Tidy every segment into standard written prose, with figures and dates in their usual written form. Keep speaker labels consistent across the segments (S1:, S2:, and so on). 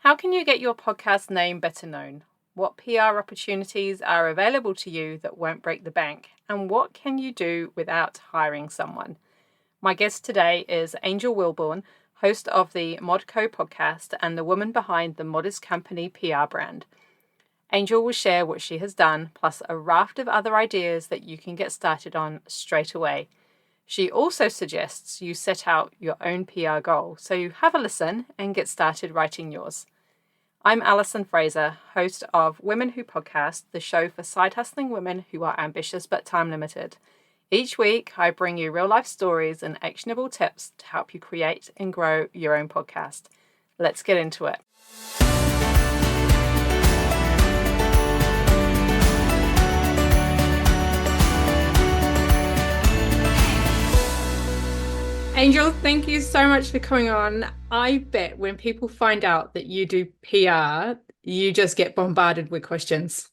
S1: How can you get your podcast name better known? What PR opportunities are available to you that won't break the bank? And what can you do without hiring someone? My guest today is Angel Wilborn, host of the Modco podcast and the woman behind the Modest Company PR brand. Angel will share what she has done, plus a raft of other ideas that you can get started on straight away. She also suggests you set out your own PR goal, so you have a listen and get started writing yours. I'm Alison Fraser, host of Women Who Podcast, the show for side hustling women who are ambitious but time limited. Each week, I bring you real life stories and actionable tips to help you create and grow your own podcast. Let's get into it. Angel, thank you so much for coming on. I bet when people find out that you do PR, you just get bombarded with questions.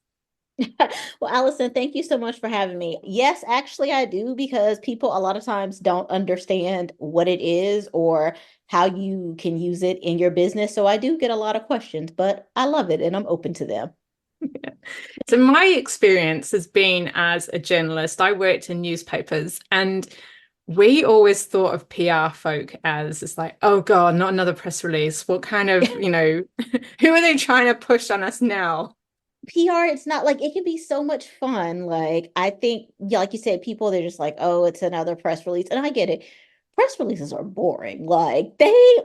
S2: Well, Alison, thank you so much for having me. Yes, actually, I do, because people a lot of times don't understand what it is or how you can use it in your business. So I do get a lot of questions, but I love it and I'm open to them.
S1: Yeah. So my experience has been as a journalist. I worked in newspapers and we always thought of PR folk as it's like, oh God, not another press release. What kind of, who are they trying to push on us now?
S2: PR, it's not like it can be so much fun. Like, I think, yeah, like you said, people, they're just like, oh, it's another press release. And I get it. Press releases are boring. Like, they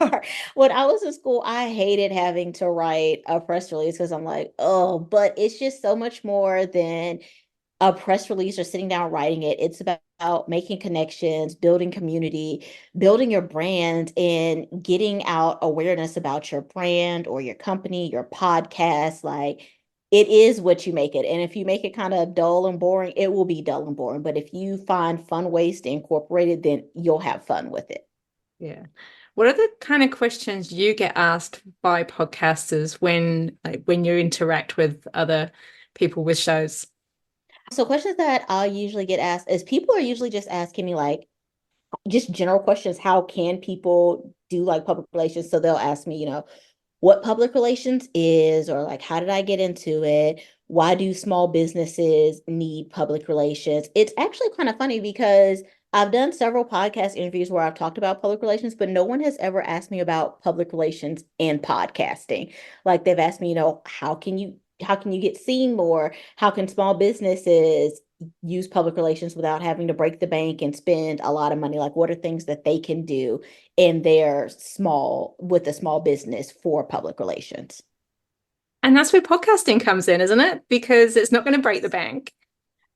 S2: are. When I was in school, I hated having to write a press release because I'm like, oh, but it's just so much more than a press release or sitting down writing it. It's about making connections, building community, building your brand, and getting out awareness about your brand or your company, your podcast. Like, it is what you make it. And if you make it kind of dull and boring, it will be dull and boring. But if you find fun ways to incorporate it, then you'll have fun with it.
S1: Yeah. What are the kind of questions you get asked by podcasters when you interact with other people with shows?
S2: So questions that I'll usually get asked is people are usually just asking me like just general questions. How can people do like public relations? So they'll ask me, what public relations is, or like, how did I get into it? Why do small businesses need public relations? It's actually kind of funny because I've done several podcast interviews where I've talked about public relations, but no one has ever asked me about public relations and podcasting. Like, they've asked me, how can you get seen more? How can small businesses use public relations without having to break the bank and spend a lot of money? Like, what are things that they can do in their with a small business for public relations?
S1: And that's where podcasting comes in, isn't it? Because it's not going to break the bank.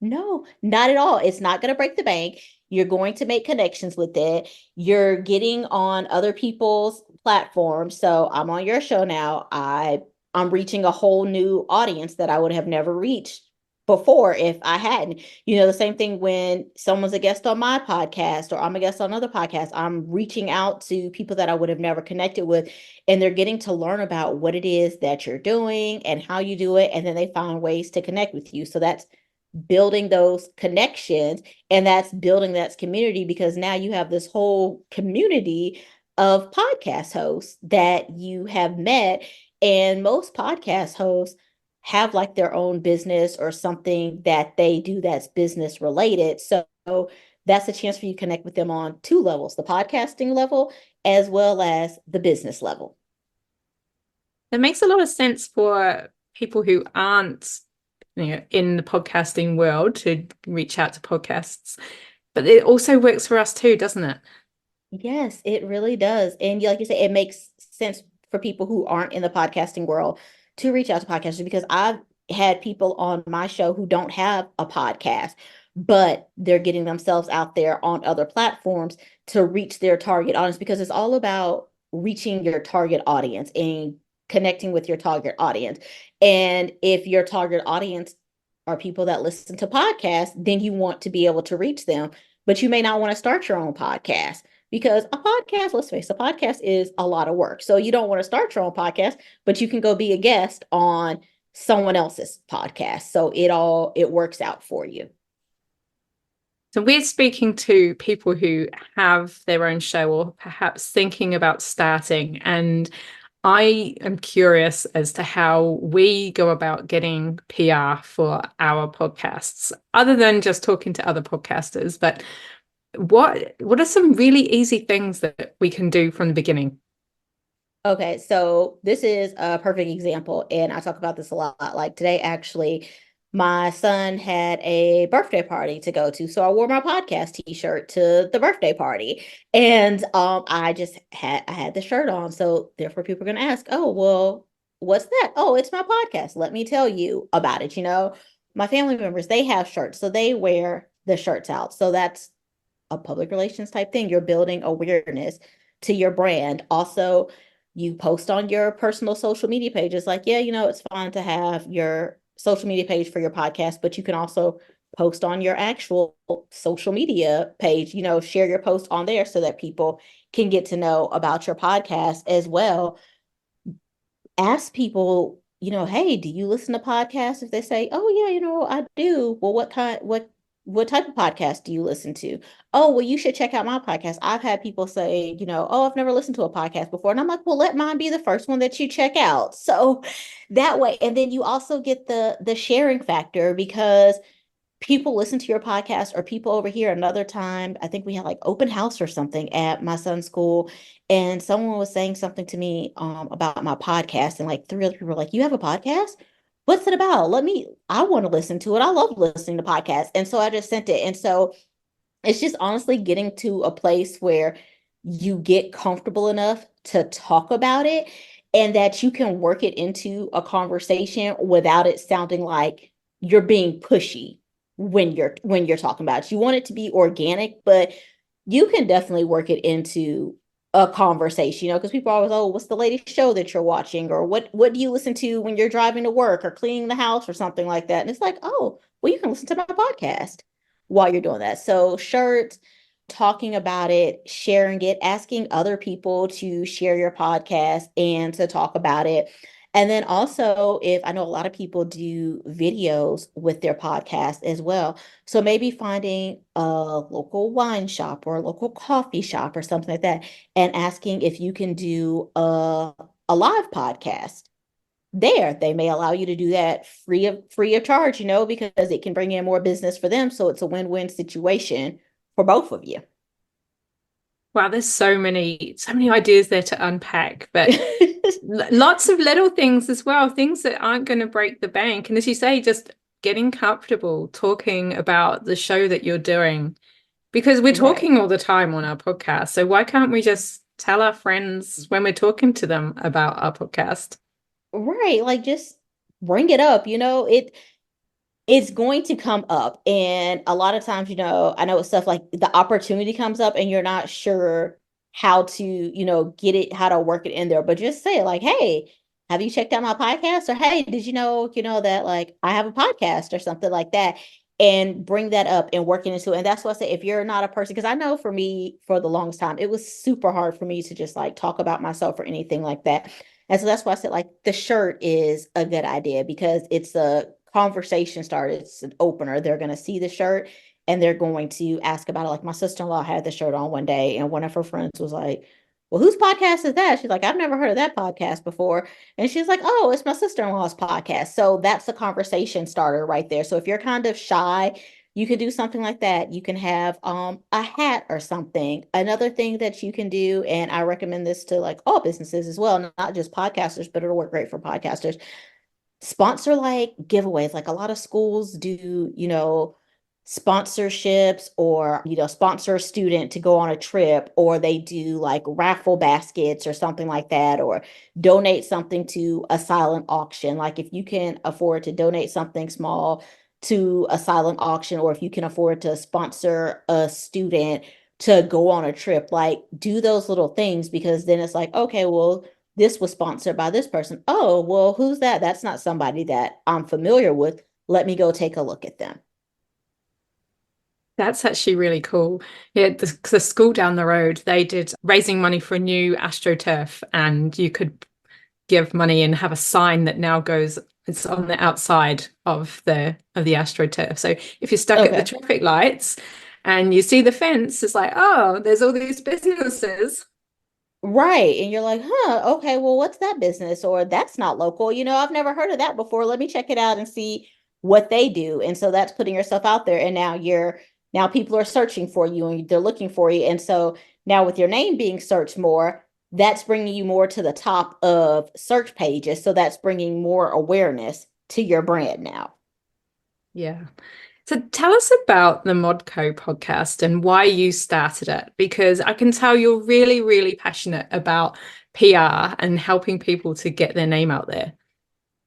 S2: No, not at all. It's not going to break the bank. You're going to make connections with it. You're getting on other people's platforms. So I'm on your show now. I'm reaching a whole new audience that I would have never reached before if I hadn't. The same thing when someone's a guest on my podcast or I'm a guest on another podcast. I'm reaching out to people that I would have never connected with, and they're getting to learn about what it is that you're doing and how you do it. And then they find ways to connect with you. So that's building those connections, and that's building that community, because now you have this whole community of podcast hosts that you have met. And most podcast hosts have like their own business or something that they do that's business related. So that's a chance for you to connect with them on two levels: the podcasting level as well as the business level.
S1: It makes a lot of sense for people who aren't, in the podcasting world to reach out to podcasts. But it also works for us too, doesn't it?
S2: Yes, it really does. And like you say, it makes sense for people who aren't in the podcasting world to reach out to podcasters, because I've had people on my show who don't have a podcast, but they're getting themselves out there on other platforms to reach their target audience, because it's all about reaching your target audience and connecting with your target audience. And if your target audience are people that listen to podcasts, then you want to be able to reach them, but you may not want to start your own podcast, because a podcast, let's face it, a podcast is a lot of work. So you don't want to start your own podcast, but you can go be a guest on someone else's podcast. So it works out for you.
S1: So we're speaking to people who have their own show or perhaps thinking about starting. And I am curious as to how we go about getting PR for our podcasts, other than just talking to other podcasters. But what are some really easy things that we can do from the beginning?
S2: Okay, so this is a perfect example, and I talk about this a lot. Like today, actually, my son had a birthday party to go to, so I wore my podcast t-shirt to the birthday party, and I had the shirt on, so therefore people are gonna ask, oh, well, what's that? Oh, it's my podcast. Let me tell you about it. My family members, they have shirts, so they wear the shirts out. So that's a public relations type thing. You're building awareness to your brand. Also, you post on your personal social media pages like, yeah, it's fine to have your social media page for your podcast, but you can also post on your actual social media page, share your post on there so that people can get to know about your podcast as well. Ask people, hey, do you listen to podcasts? If they say, oh yeah, I do. Well, what type of podcast do you listen to? Oh, well, you should check out my podcast. I've had people say, oh, I've never listened to a podcast before. And I'm like, well, let mine be the first one that you check out. So that way, and then you also get the sharing factor because people listen to your podcast or people over here another time. I think we had like open house or something at my son's school, and someone was saying something to me about my podcast, and like three other people were like, you have a podcast? What's it about? I want to listen to it. I love listening to podcasts. And so I just sent it. And so it's just honestly getting to a place where you get comfortable enough to talk about it and that you can work it into a conversation without it sounding like you're being pushy when you're talking about it. You want it to be organic, but you can definitely work it into a conversation, because people are always, oh, what's the latest show that you're watching? Or what do you listen to when you're driving to work or cleaning the house or something like that? And it's like, oh, well, you can listen to my podcast while you're doing that. So shirts, talking about it, sharing it, asking other people to share your podcast and to talk about it. And then also, if I know a lot of people do videos with their podcast as well. So maybe finding a local wine shop or a local coffee shop or something like that and asking if you can do a live podcast there. They may allow you to do that free of charge, because it can bring in more business for them. So it's a win-win situation for both of you.
S1: Wow, there's so many ideas there to unpack, but lots of little things as well, things that aren't going to break the bank. And as you say, just getting comfortable talking about the show that you're doing, because we're
S2: Right.
S1: talking all the time on our podcast. So why can't we just tell our friends when we're talking to them about our podcast?
S2: Right. Like just bring it up. It's going to come up. And a lot of times, I know it's stuff like the opportunity comes up and you're not sure how to, get it, how to work it in there. But just say like, hey, have you checked out my podcast? Or hey, did that like I have a podcast or something like that. And bring that up and work it into it. And that's what I say, if you're not a person, because I know for me, for the longest time, it was super hard for me to just like talk about myself or anything like that. And so that's why I said like the shirt is a good idea because it's a conversation starter. It's an opener. They're going to see the shirt and they're going to ask about it. Like my sister-in-law had the shirt on one day and one of her friends was like, well, whose podcast is that? She's like, I've never heard of that podcast before. And she's like, oh, it's my sister-in-law's podcast. So that's a conversation starter right there. So if you're kind of shy, you can do something like that. You can have a hat or something. Another thing that you can do, and I recommend this to like all businesses as well, not just podcasters, but it'll work great for podcasters. Sponsor like giveaways. Like a lot of schools do, sponsorships or, sponsor a student to go on a trip, or they do like raffle baskets or something like that, or donate something to a silent auction. Like if you can afford to donate something small to a silent auction, or if you can afford to sponsor a student to go on a trip, like do those little things because then it's like, okay, well, this was sponsored by this person. Oh, well, who's that? That's not somebody that I'm familiar with. Let me go take a look at them.
S1: That's actually really cool. Yeah, the school down the road, they did raising money for a new AstroTurf, and you could give money and have a sign that now goes, it's on the outside of the AstroTurf. So if you're stuck at the
S2: Okay.
S1: traffic lights and you see the fence, it's like, oh, there's all these businesses.
S2: Right. And you're like, huh, okay, well, what's that business? Or that's not local. I've never heard of that before. Let me check it out and see what they do. And so that's putting yourself out there. And now people are searching for you and they're looking for you. And so now with your name being searched more, that's bringing you more to the top of search pages. So that's bringing more awareness to your brand now.
S1: Yeah. So tell us about the Modco podcast and why you started it, because I can tell you're really, really passionate about PR and helping people to get their name out there.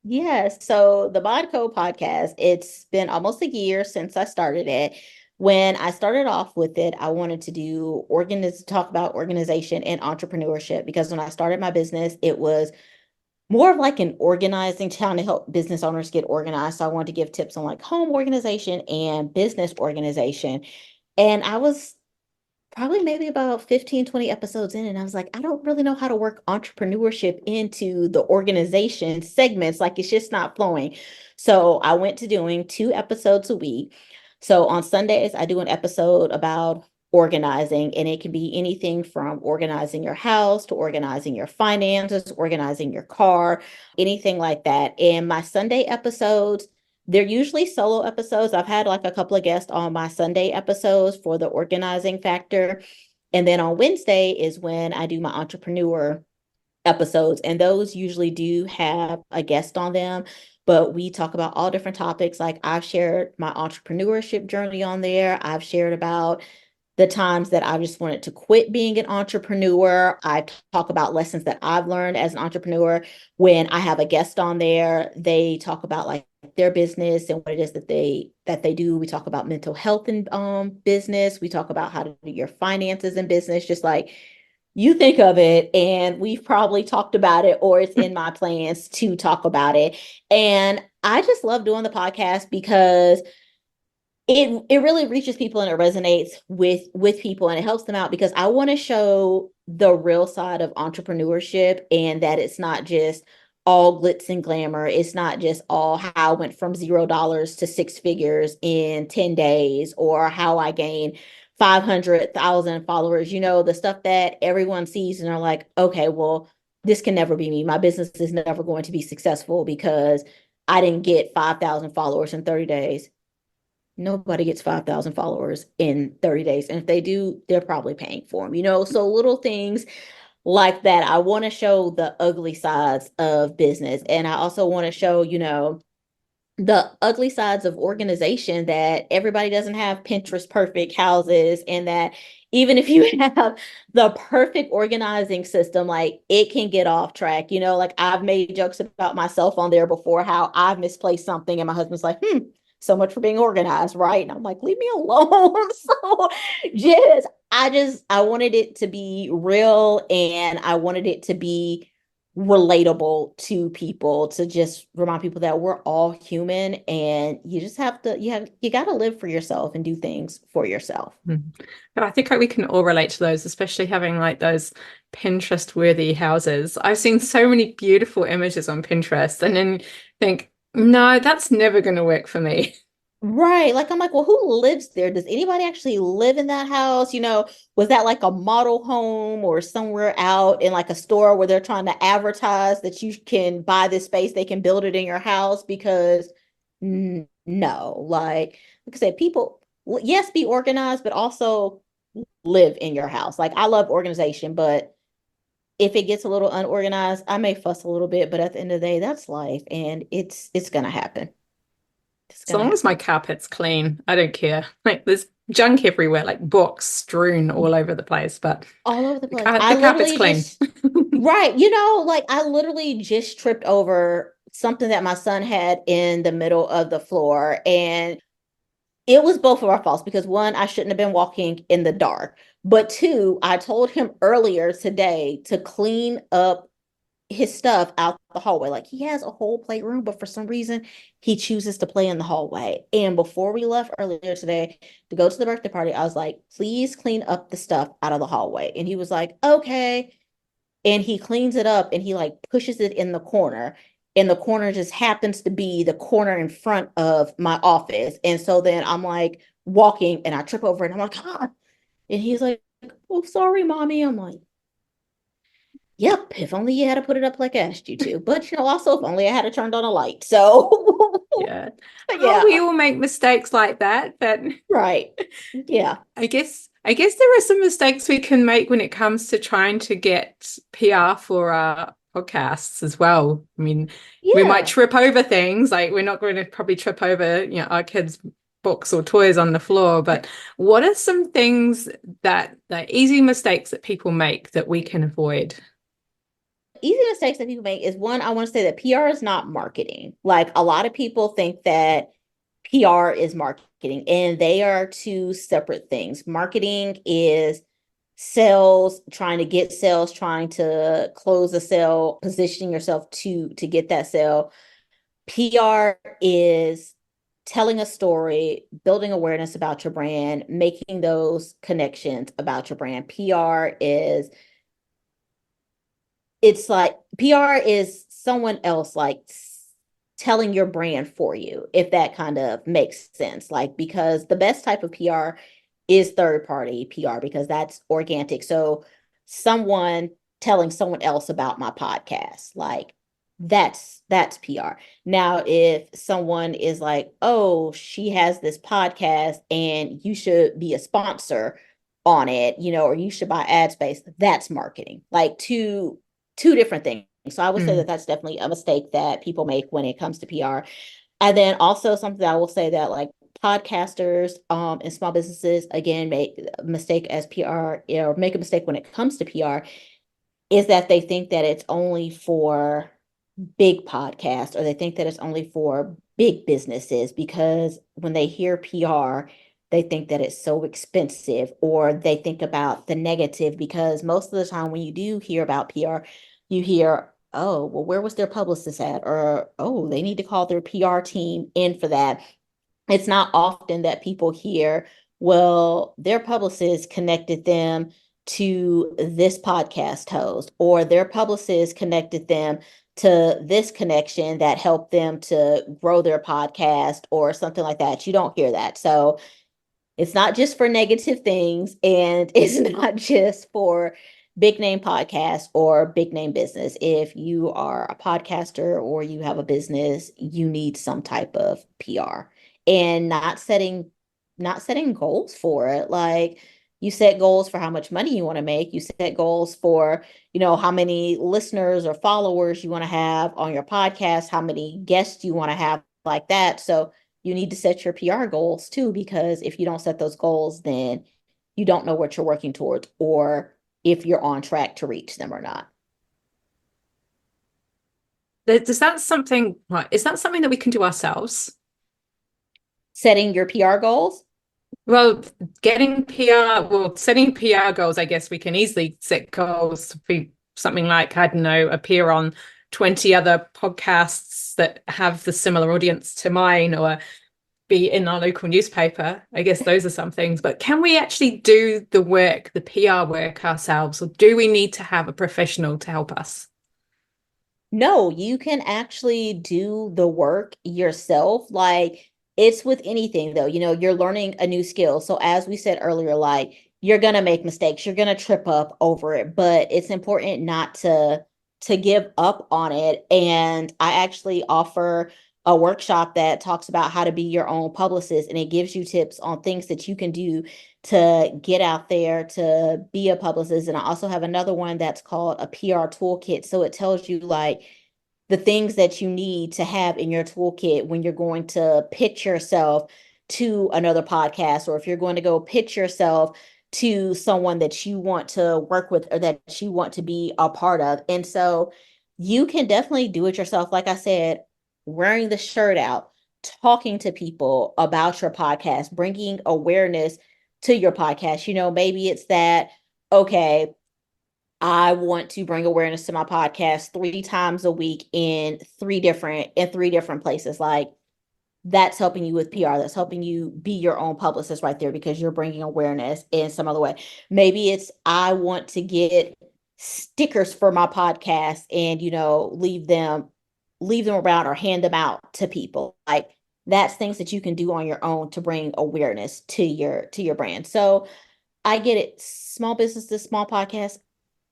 S2: Yes. So the Modco podcast, it's been almost a year since I started it. When I started off with it, I wanted to talk about organization and entrepreneurship because when I started my business, it was more of like an organizing town to help business owners get organized. So I wanted to give tips on like home organization and business organization. And I was probably maybe about 15, 20 episodes in, and I was like, I don't really know how to work entrepreneurship into the organization segments. Like it's just not flowing. So I went to doing 2 episodes a week. So on Sundays, I do an episode about organizing, and it can be anything from organizing your house to organizing your finances, organizing your car, anything like that. And my Sunday episodes, they're usually solo episodes. I've had like a couple of guests on my Sunday episodes for the organizing factor. And then on Wednesday is when I do my entrepreneur episodes. And those usually do have a guest on them. But we talk about all different topics. Like I've shared my entrepreneurship journey on there. I've shared about the times that I just wanted to quit being an entrepreneur. I talk about lessons that I've learned as an entrepreneur. When I have a guest on there, they talk about like their business and what it is that they do. We talk about mental health in business. We talk about how to do your finances in business, just like you think of it, and we've probably talked about it, or it's in my plans to talk about it. And I just love doing the podcast because it really reaches people and it resonates with people and it helps them out because I want to show the real side of entrepreneurship and that it's not just all glitz and glamour. It's not just all how I went from $0 to 6 figures in 10 days or how I gained 500,000 followers, the stuff that everyone sees and are like, okay, well, this can never be me. My business is never going to be successful because I didn't get 5,000 followers in 30 days. Nobody gets 5,000 followers in 30 days. And if they do, they're probably paying for them. So little things like that. I want to show the ugly sides of business. And I also want to show, the ugly sides of organization, that everybody doesn't have Pinterest perfect houses, and that even if you have the perfect organizing system, like it can get off track. Like I've made jokes about myself on there before, how I've misplaced something and my husband's like, so much for being organized, right? And I'm like, leave me alone. So I wanted it to be real and I wanted it to be relatable to people, to just remind people that we're all human and you just have to you got to live for yourself and do things for yourself.
S1: Mhm. But I think we can all relate to those, especially having like those Pinterest worthy houses. I've seen so many beautiful images on Pinterest and then think, no, that's never going to work for me.
S2: Right. Like I'm like, well, who lives there? Does anybody actually live in that house? Was that like a model home or somewhere out in like a store where they're trying to advertise that you can buy this space, they can build it in your house? Because no, like I said, people, yes, be organized, but also live in your house. Like I love organization, but if it gets a little unorganized, I may fuss a little bit, but at the end of the day, that's life and it's gonna happen. It's
S1: As
S2: gonna
S1: long as my
S2: happen.
S1: carpet's clean, I don't care. Like there's junk everywhere, like books strewn all over the place, but
S2: All over the
S1: the,
S2: place.
S1: car
S2: I
S1: the carpet's
S2: literally
S1: clean.
S2: just, right, like I literally just tripped over something that my son had in the middle of the floor. And it was both of our faults because one, I shouldn't have been walking in the dark. But two, I told him earlier today to clean up his stuff out the hallway. Like he has a whole playroom, but for some reason he chooses to play in the hallway. And before we left earlier today to go to the birthday party, I was like, please clean up the stuff out of the hallway. And he was like, okay. And he cleans it up and he like pushes it in the corner. And the corner just happens to be the corner in front of my office. And so then I'm like walking and I trip over it and I'm like, ah. And he's like, oh, sorry, mommy. I'm like, Yep, if only you had to put it up like I asked you to. But also if only I had to turned on a light. So
S1: Yeah. Oh, we
S2: yeah,
S1: all make mistakes like that, but
S2: right. Yeah.
S1: I guess there are some mistakes we can make when it comes to trying to get PR for our podcasts as well. I mean, we might
S2: Yeah.
S1: trip over things, like we're not going to probably trip over, our kids' books or toys on the floor, but what are some things that the easy mistakes that people make that we can avoid?
S2: Easy mistakes that people make is one, I want to say that PR is not marketing. Like a lot of people think that PR is marketing, and they are two separate things. Marketing is sales, trying to get sales, trying to close a sale, positioning yourself to get that sale. PR is telling a story, building awareness about your brand, making those connections about your brand. It's like PR is someone else like telling your brand for you, if that kind of makes sense. Like, because the best type of PR is third party PR because that's organic. So, someone telling someone else about my podcast, like that's PR. Now, if someone is like, "Oh, she has this podcast and you should be a sponsor on it, or you should buy ad space," that's marketing. Like two different things. So I would say that
S1: Mm.
S2: that's definitely a mistake that people make when it comes to PR. And then also something that I will say that like podcasters and small businesses again make a mistake as PR, or make a mistake when it comes to PR, is that they think that it's only for big podcasts, or they think that it's only for big businesses, because when they hear PR, they think that it's so expensive, or they think about the negative, because most of the time when you do hear about PR, you hear, oh, well, where was their publicist at? Or, oh, they need to call their PR team in for that. It's not often that people hear, well, their publicist connected them to this podcast host, or their publicist connected them to this connection that helped them to grow their podcast, or something like that. You don't hear that. So it's not just for negative things, and it's not just for big name podcasts or big name business. If you are a podcaster or you have a business, you need some type of PR, and not setting goals for it. Like, you set goals for how much money you want to make. You set goals for, how many listeners or followers you want to have on your podcast, how many guests you want to have, like that. So you need to set your PR goals too, because if you don't set those goals, then you don't know what you're working towards, or if you're on track to reach them or not.
S1: Does that something, right? Is that something that we can do ourselves?
S2: Setting your PR goals.
S1: Well, setting PR goals, I guess we can easily set goals to be something like, I don't know, appear on 20 other podcasts that have the similar audience to mine, or be in our local newspaper. I guess those are some things. But can we actually do the work, the PR work ourselves, or do we need to have a professional to help us?
S2: No, you can actually do the work yourself. Like, it's with anything though, you're learning a new skill. So as we said earlier, like, you're gonna make mistakes, you're gonna trip up over it, but it's important not to give up on it. And I actually offer a workshop that talks about how to be your own publicist, and it gives you tips on things that you can do to get out there to be a publicist. And I also have another one that's called a PR toolkit. So it tells you like the things that you need to have in your toolkit when you're going to pitch yourself to another podcast, or if you're going to go pitch yourself to someone that you want to work with, or that you want to be a part of. And so you can definitely do it yourself. Like I said, wearing the shirt out, talking to people about your podcast, bringing awareness to your podcast. Maybe it's that, okay, I want to bring awareness to my podcast 3 times a week in three different places. Like, that's helping you with PR. That's helping you be your own publicist right there, because you're bringing awareness in some other way. Maybe it's, I want to get stickers for my podcast and, leave them around or hand them out to people. Like, that's things that you can do on your own to bring awareness to your brand. So I get it. Small businesses, small podcasts,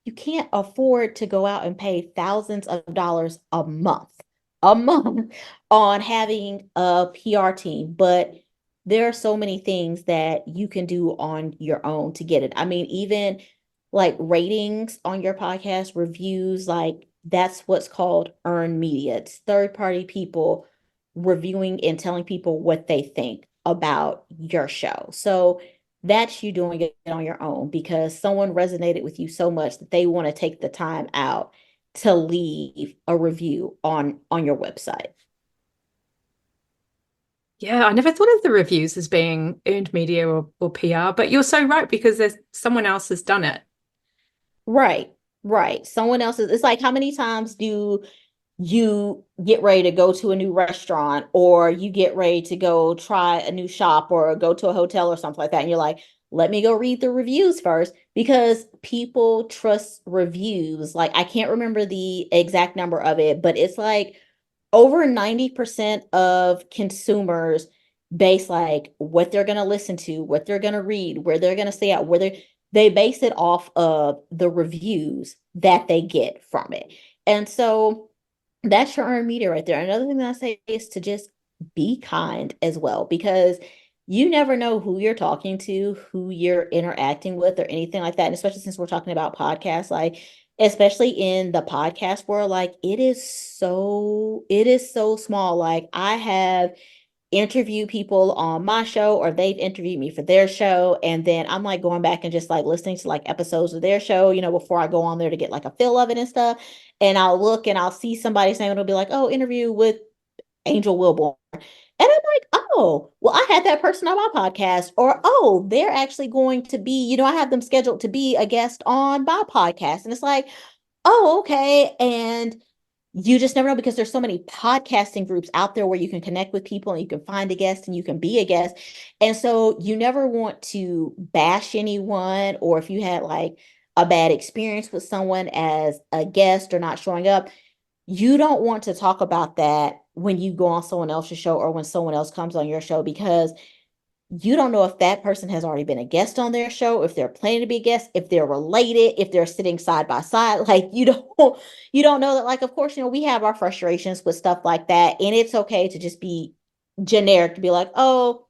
S2: you can't afford to go out and pay thousands of dollars a month on having a PR team. But there are so many things that you can do on your own to get it. I mean, even like ratings on your podcast, reviews, like that's what's called earned media. It's third party people reviewing and telling people what they think about your show. So that's you doing it on your own because someone resonated with you so much that they want to take the time out to leave a review on your website.
S1: Yeah, I never thought of the reviews as being earned media or PR, but you're so right because there's someone else has done it.
S2: Right, right. Someone else's. It's like how many times do you get ready to go to a new restaurant or you get ready to go try a new shop or go to a hotel or something like that. And you're like, let me go read the reviews first because people trust reviews. Like, I can't remember the exact number of it, but it's like over 90% of consumers base like what they're going to listen to, what they're going to read, where they're going to stay out, they base it off of the reviews that they get from it. And so that's your earned media right there. Another thing that I say is to just be kind as well, because you never know who you're talking to, who you're interacting with, or anything like that. And especially since we're talking about podcasts, like especially in the podcast world, like it is so small. Like I have interviewed people on my show or they've interviewed me for their show, and then I'm like going back and just like listening to like episodes of their show, before I go on there to get like a feel of it and stuff. And I'll look and I'll see somebody's name and it'll be like, oh, interview with Angel Wilborn. And I'm like, oh, well, I had that person on my podcast. Or, oh, they're actually going to be, I have them scheduled to be a guest on my podcast. And it's like, oh, okay. And you just never know because there's so many podcasting groups out there where you can connect with people and you can find a guest and you can be a guest. And so you never want to bash anyone, or if you had like a bad experience with someone as a guest or not showing up, you don't want to talk about that when you go on someone else's show or when someone else comes on your show, because you don't know if that person has already been a guest on their show, if they're planning to be a guest, if they're related, if they're sitting side by side. Like you don't know that. Like, of course, we have our frustrations with stuff like that. And it's okay to just be generic, to be like, oh,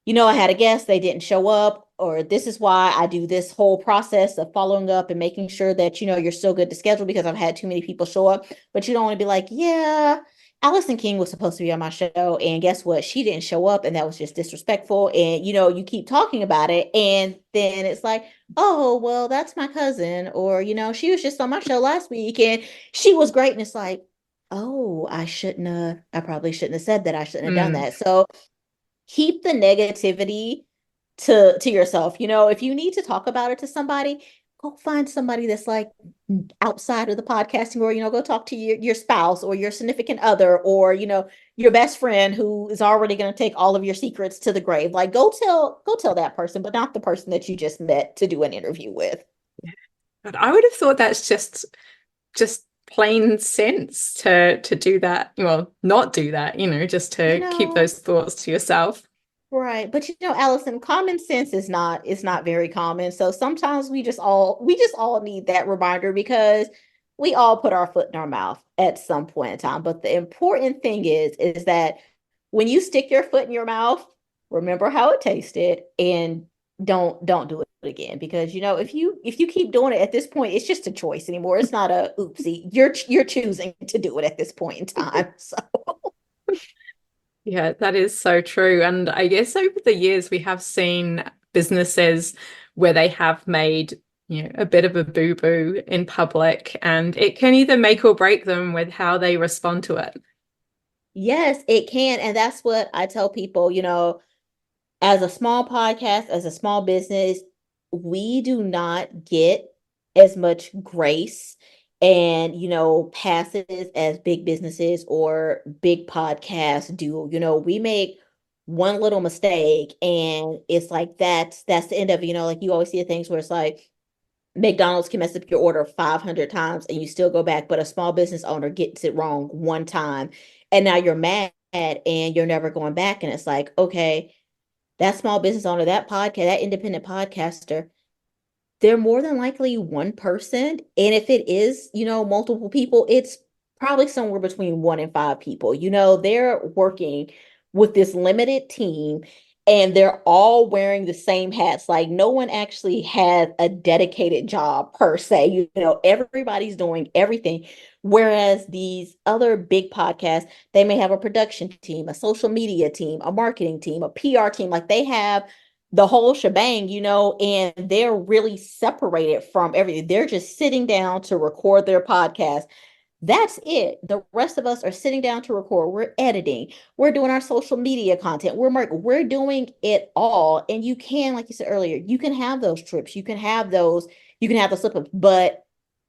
S2: I had a guest, they didn't show up, or this is why I do this whole process of following up and making sure that, you're still good to schedule because I've had too many people show up. But you don't want to be like, yeah, Alison King was supposed to be on my show. And guess what? She didn't show up. And that was just disrespectful. And, you keep talking about it. And then it's like, oh, well, that's my cousin. Or, she was just on my show last week and she was great. And it's like, oh, I probably shouldn't have said that. I shouldn't have done
S1: Mm.
S2: that. So, keep the negativity to yourself. If you need to talk about it to somebody, go find somebody that's like outside of the podcasting, or go talk to your spouse or your significant other, or your best friend who is already going to take all of your secrets to the grave. Like go tell that person, but not the person that you just met to do an interview with.
S1: But I would have thought that's just plain sense to do that. Well, not do that, just
S2: you
S1: to keep
S2: know
S1: those thoughts to yourself.
S2: Right. But Allison, common sense is not very common. So sometimes we just all need that reminder because we all put our foot in our mouth at some point in time. But the important thing is that when you stick your foot in your mouth, remember how it tasted and don't do it again. Because if you keep doing it at this point, it's just a choice anymore. It's not a oopsie. You're choosing to do it at this point in time. So
S1: Yeah, that is so true. And I guess over the years, we have seen businesses where they have made, a bit of a boo-boo in public, and it can either make or break them with how they respond to it.
S2: yes, it can. And that's what I tell people, as a small podcast, as a small business, we do not get as much grace and, passes as big businesses or big podcasts do. We make one little mistake and it's like that's the end of it. Like you always see the things where it's like McDonald's can mess up your order 500 times and you still go back, but a small business owner gets it wrong one time and now you're mad and you're never going back. And it's like, okay, that small business owner, that independent podcaster, they're more than likely one person. And if it is, multiple people, it's probably somewhere between 1 and 5 people. They're working with this limited team and they're all wearing the same hats. Like no one actually has a dedicated job per se. Everybody's doing everything. Whereas these other big podcasts, they may have a production team, a social media team, a marketing team, a PR team. Like they have the whole shebang, and they're really separated from everything. They're just sitting down to record their podcast. That's it. The rest of us are sitting down to record. We're editing. We're doing our social media content. We're doing it all. And you can, like you said earlier, you can have those trips. You can have those slip ups, but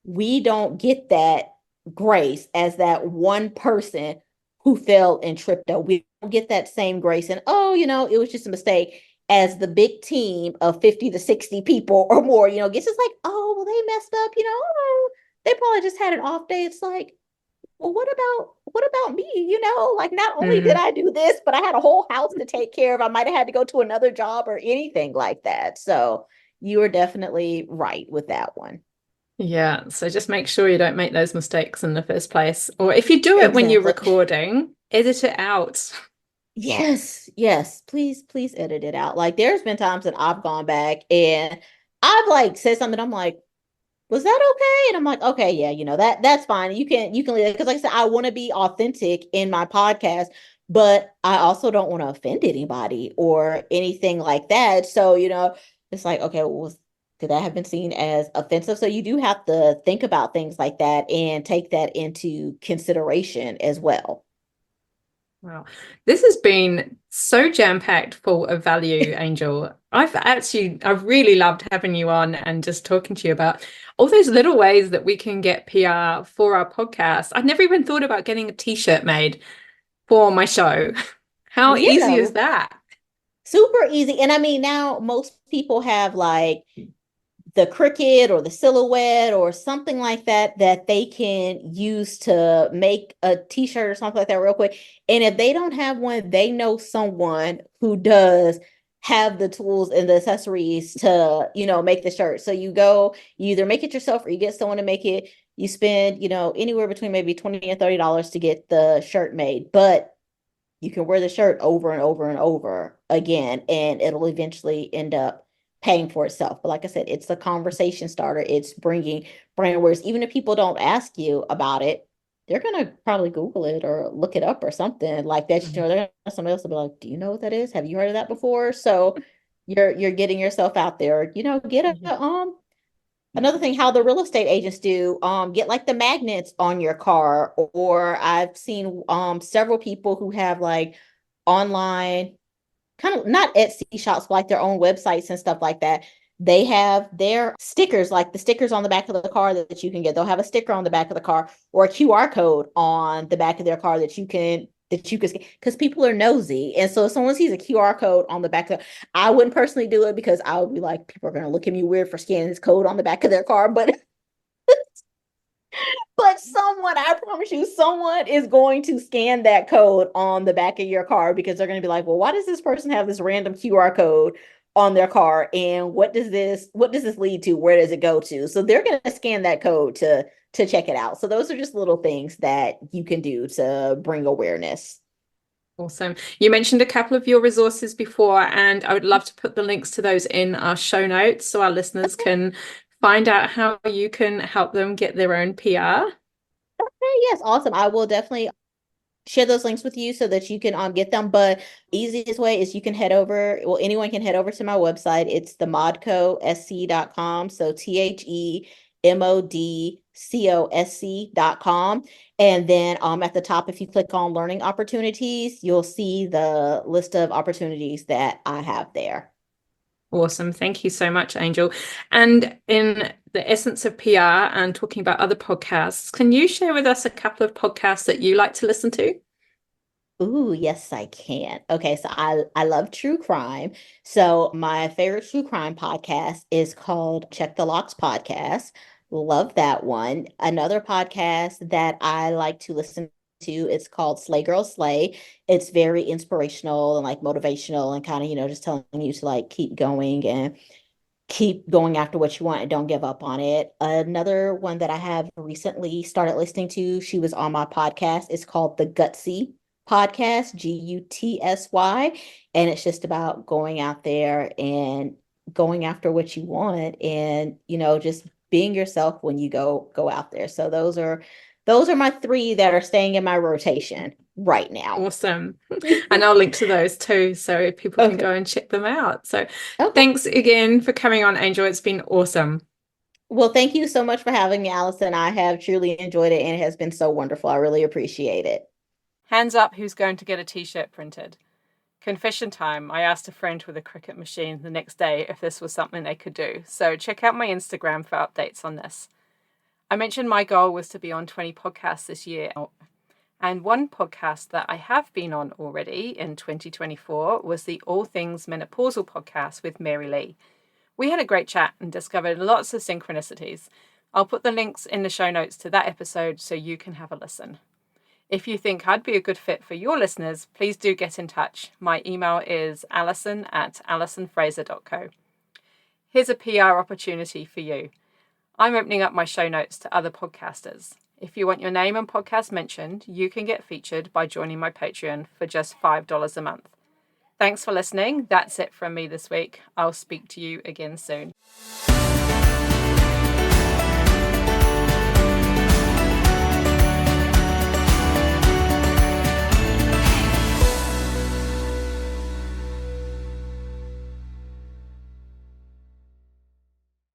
S2: we don't get that grace as that one person who fell and tripped up. We don't get that same grace. And it was just a mistake as the big team of 50 to 60 people or more, gets just like, oh, well, they messed up, oh, they probably just had an off day. It's like, well, what about me? Like not only did
S1: Mm.
S2: I do this, but I had a whole house to take care of. I might have had to go to another job or anything like that. So you are definitely right with that one.
S1: Yeah, so just make sure you don't make those mistakes in the first place. Or if you do it when you're
S2: Exactly.
S1: recording, edit it out.
S2: Yes, yes. Please edit it out. Like there's been times that I've gone back and I've like said something. I'm like, was that okay? And I'm like, okay, yeah, that's fine. You can leave it because like I said, I want to be authentic in my podcast, but I also don't want to offend anybody or anything like that. So, it's like, okay, well, could that have been seen as offensive? So you do have to think about things like that and take that into consideration as well.
S1: Wow. This has been so jam-packed full of value, Angel. I've really loved having you on and just talking to you about all those little ways that we can get PR for our podcast. I've never even thought about getting a t-shirt made for my show. How easy
S2: Yeah,
S1: is that?
S2: super easy. And I mean, now most people have like the Cricut or the silhouette or something like that they can use to make a t-shirt or something like that real quick. And if they don't have one, they know someone who does have the tools and the accessories to, make the shirt. So you either make it yourself or you get someone to make it. You spend, anywhere between maybe 20 and $30 to get the shirt made. But you can wear the shirt over and over and over again, and it'll eventually end up paying for itself. But like I said, it's a conversation starter. It's bringing brand awareness. Even if people don't ask you about it, they're gonna probably Google it or look it up or something like that.
S1: Mhm.
S2: Somebody else will be like, "Do you know what that is? Have you heard of that before?" So you're getting yourself out there. Get
S1: Yeah.
S2: a another thing, how the real estate agents do, get like the magnets on your car, or I've seen several people who have like online kind of not Etsy shops, but like their own websites and stuff like that. They have their stickers, like the stickers on the back of the car that you can get. They'll have a sticker on the back of the car or a QR code on the back of their car that you can because people are nosy. And so if someone sees a QR code on the back of I wouldn't personally do it because I would be like, people are gonna look at me weird for scanning this code on the back of their car. But someone, I promise you, someone is going to scan that code on the back of your car because they're going to be like, well, why does this person have this random QR code on their car? And what does this lead to? Where does it go to? So they're going to scan that code to check it out. So those are just little things that you can do to bring awareness.
S1: Awesome. You mentioned a couple of your resources before, and I would love to put the links to those in our show notes so our listeners can find out how you can help them get their own PR.
S2: Okay, yes, awesome. I will definitely share those links with you so that you can get them. But easiest way is you can head over, well, anyone can head over to my website. It's themodcosc.com. So THEMODCOSC.com. And then at the top, if you click on learning opportunities, you'll see the list of opportunities that I have there.
S1: Awesome. Thank you so much, Angel. And in the essence of PR and talking about other podcasts, can you share with us a couple of podcasts that you like to listen to?
S2: Ooh, yes, I can. Okay, so I love true crime. So my favorite true crime podcast is called Check the Locks Podcast. Love that one. Another podcast that I like to listen to, it's called Slay Girl Slay. It's very inspirational and like motivational and kind of, just telling you to like keep going and keep going after what you want and don't give up on it. Another one that I have recently started listening to, she was on my podcast. It's called the Gutsy Podcast, Gutsy. And it's just about going out there and going after what you want and, just being yourself when you go out there. So those are my three that are staying in my rotation right now.
S1: Awesome. And I'll link to those too, so people can
S2: Okay.
S1: go and check them out. So
S2: Okay.
S1: thanks again for coming on, Angel. It's been awesome.
S2: Well, thank you so much for having me, Allison. I have truly enjoyed it and it has been so wonderful. I really appreciate it.
S1: Hands up who's going to get a t-shirt printed. Confession time. I asked a friend with a Cricut machine the next day if this was something they could do. So check out my Instagram for updates on this. I mentioned my goal was to be on 20 podcasts this year. And one podcast that I have been on already in 2024 was the All Things Menopausal podcast with Mary Lee. We had a great chat and discovered lots of synchronicities. I'll put the links in the show notes to that episode so you can have a listen. If you think I'd be a good fit for your listeners, please do get in touch. My email is alison@alisonfraser.co. Here's a PR opportunity for you. I'm opening up my show notes to other podcasters. If you want your name and podcast mentioned, you can get featured by joining my Patreon for just $5 a month. Thanks for listening. That's it from me this week. I'll speak to you again soon.